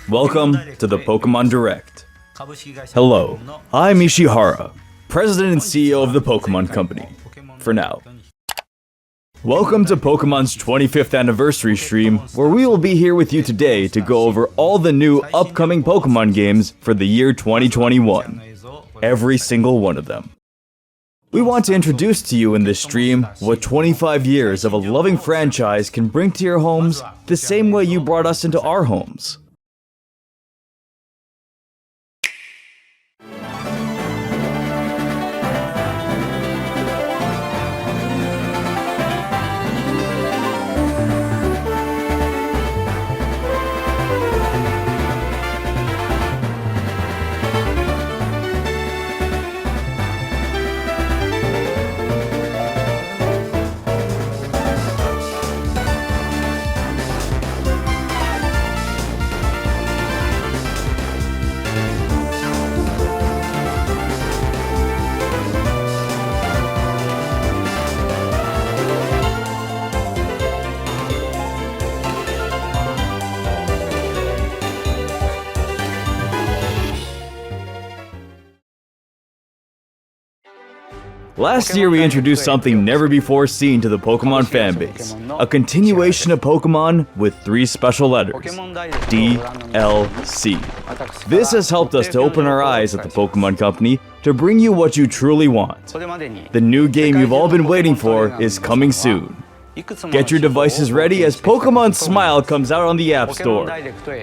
Welcome to the Pokémon Direct. Hello, I'm Ishihara, President and CEO of the Pokémon Company, for now. Welcome to Pokémon's 25th anniversary stream, where we will be here with you today to go over all the new upcoming Pokémon games for the year 2021. Every single one of them. We want to introduce to you in this stream what 25 years of a loving franchise can bring to your homes the same way you brought us into our homes. Last year we introduced something never before seen to the Pokémon fanbase, a continuation of Pokémon with 3 special letters, DLC. This has helped us to open our eyes at the Pokémon Company to bring you what you truly want. The new game you've all been waiting for is coming soon. Get your devices ready as Pokémon Smile comes out on the App Store.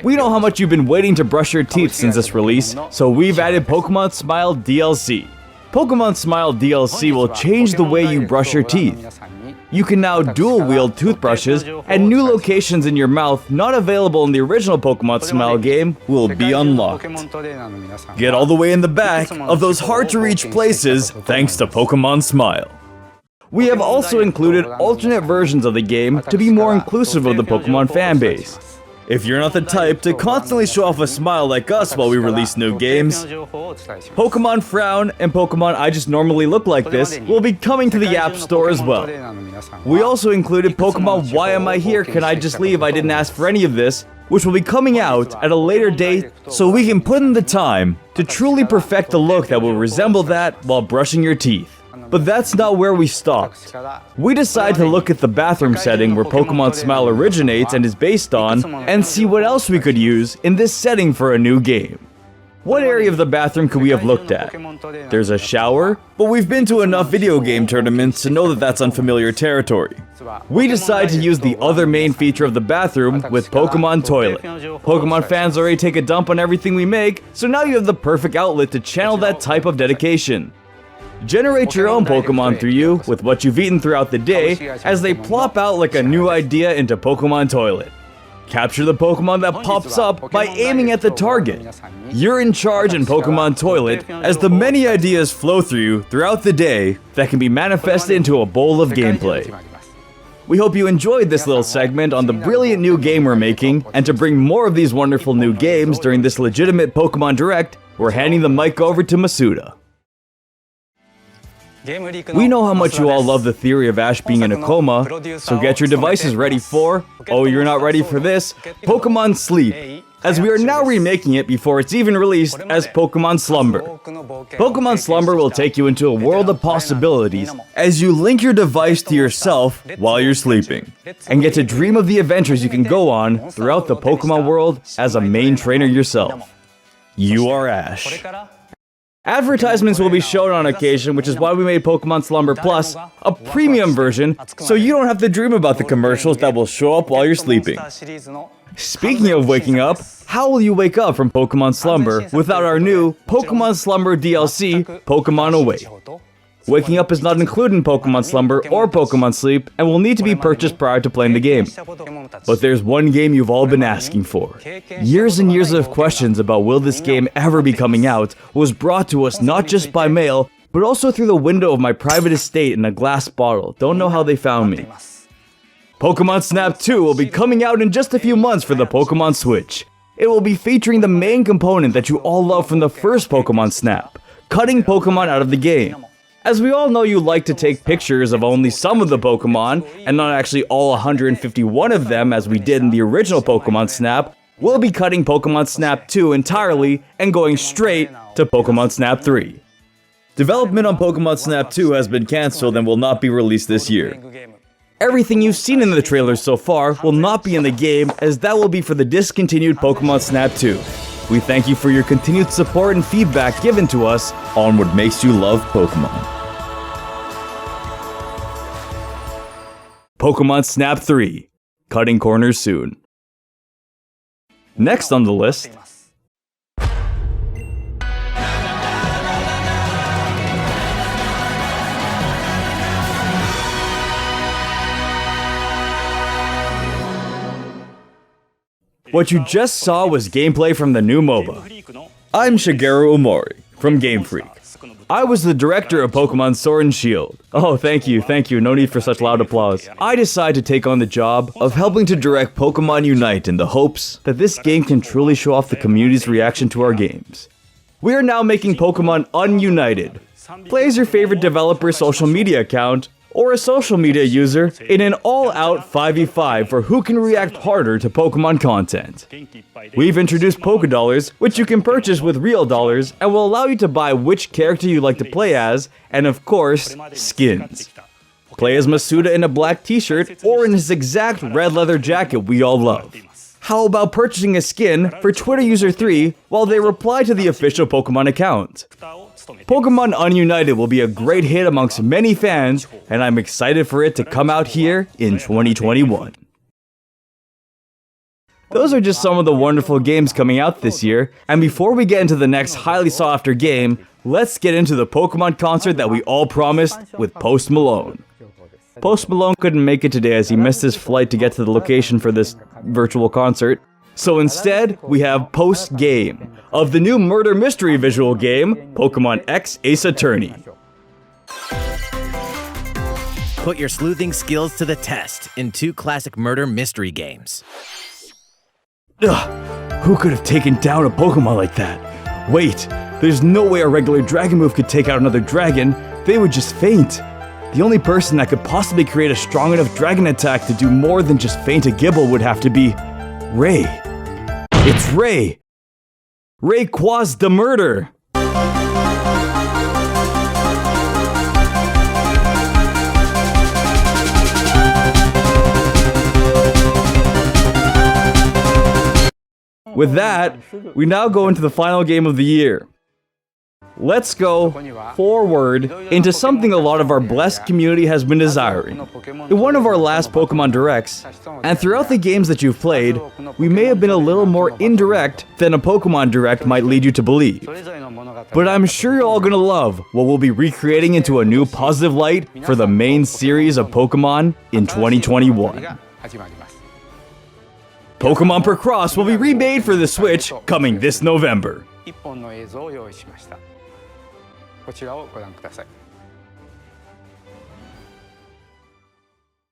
We know how much you've been waiting to brush your teeth since this release, so we've added Pokémon Smile DLC. Pokémon Smile DLC will change the way you brush your teeth. You can now dual-wield toothbrushes, and new locations in your mouth not available in the original Pokémon Smile game will be unlocked. Get all the way in the back of those hard-to-reach places thanks to Pokémon Smile. We have also included alternate versions of the game to be more inclusive of the Pokémon fanbase. If you're not the type to constantly show off a smile like us while we release new games, Pokémon Frown and Pokémon I Just Normally Look Like This will be coming to the App Store as well. We also included Pokémon Why Am I Here? Can I Just Leave? I Didn't Ask for Any of This, which will be coming out at a later date so we can put in the time to truly perfect a look that will resemble that while brushing your teeth. But that's not where we stopped. We decided to look at the bathroom setting where Pokémon Smile originates and is based on, and see what else we could use in this setting for a new game. What area of the bathroom could we have looked at? There's a shower, but we've been to enough video game tournaments to know that that's unfamiliar territory. We decided to use the other main feature of the bathroom with Pokémon Toilet. Pokémon fans already take a dump on everything we make, so now you have the perfect outlet to channel that type of dedication. Generate your own Pokémon through you with what you've eaten throughout the day as they plop out like a new idea into Pokémon Toilet. Capture the Pokémon that pops up by aiming at the target. You're in charge in Pokémon Toilet as the many ideas flow through you throughout the day that can be manifested into a bowl of gameplay. We hope you enjoyed this little segment on the brilliant new game we're making, and to bring more of these wonderful new games during this legitimate Pokémon Direct, we're handing the mic over to Masuda. We know how much you all love the theory of Ash being in a coma, so get your devices ready for, oh you're not ready for this, Pokémon Sleep, as we are now remaking it before it's even released as Pokémon Slumber. Pokémon Slumber will take you into a world of possibilities as you link your device to yourself while you're sleeping, and get to dream of the adventures you can go on throughout the Pokémon world as a main trainer yourself. You are Ash. Advertisements will be shown on occasion, which is why we made Pokémon Slumber Plus a premium version, so you don't have to dream about the commercials that will show up while you're sleeping. Speaking of waking up, how will you wake up from Pokémon Slumber without our new Pokémon Slumber DLC, Pokémon Awake? Waking up is not included in Pokémon Slumber or Pokémon Sleep and will need to be purchased prior to playing the game. But there's one game you've all been asking for. Years and years of questions about will this game ever be coming out was brought to us not just by mail, but also through the window of my private estate in a glass bottle. Don't know how they found me. Pokémon Snap 2 will be coming out in just a few months for the Pokémon Switch. It will be featuring the main component that you all love from the first Pokémon Snap, cutting Pokémon out of the game. As we all know, you like to take pictures of only some of the Pokémon, and not actually all 151 of them as we did in the original Pokémon Snap, we'll be cutting Pokémon Snap 2 entirely and going straight to Pokémon Snap 3. Development on Pokémon Snap 2 has been cancelled and will not be released this year. Everything you've seen in the trailers so far will not be in the game, as that will be for the discontinued Pokémon Snap 2. We thank you for your continued support and feedback given to us on what makes you love Pokémon. Pokémon Snap 3, cutting corners soon. Next on the list, what you just saw was gameplay from the new MOBA. I'm Shigeru Omori from Game Freak. I was the director of Pokémon Sword and Shield. Oh, thank you, no need for such loud applause. I decided to take on the job of helping to direct Pokémon Unite in the hopes that this game can truly show off the community's reaction to our games. We are now making Pokémon Ununited. Play as your favorite developer's social media account, or a social media user, in an all-out 5v5 for who can react harder to Pokémon content. We've introduced Pokédollars, which you can purchase with real dollars, and will allow you to buy which character you like to play as, and of course, skins. Play as Masuda in a black t-shirt, or in his exact red leather jacket we all love. How about purchasing a skin for Twitter user 3 while they reply to the official Pokémon account? Pokémon Ununited will be a great hit amongst many fans, and I'm excited for it to come out here in 2021. Those are just some of the wonderful games coming out this year, and before we get into the next highly sought after game, let's get into the Pokémon concert that we all promised with Post Malone. Post Malone couldn't make it today as he missed his flight to get to the location for this virtual concert. So instead, we have post-game of the new murder mystery visual game, Pokémon X Ace Attorney. Put your sleuthing skills to the test in 2 classic murder mystery games. Ugh, who could have taken down a Pokémon like that? Wait, there's no way a regular dragon move could take out another dragon. They would just faint. The only person that could possibly create a strong enough dragon attack to do more than just faint a Gibble would have to be Ray. It's Ray! Rayquaza the Murder! With that, we now go into the final game of the year. Let's go forward into something a lot of our blessed community has been desiring. In one of our last Pokémon Directs, and throughout the games that you've played, we may have been a little more indirect than a Pokémon Direct might lead you to believe. But I'm sure you're all gonna love what we'll be recreating into a new positive light for the main series of Pokémon in 2021. Pokémon Picross will be remade for the Switch coming this November. 1本の映像を用意しました。こちらをご覧ください。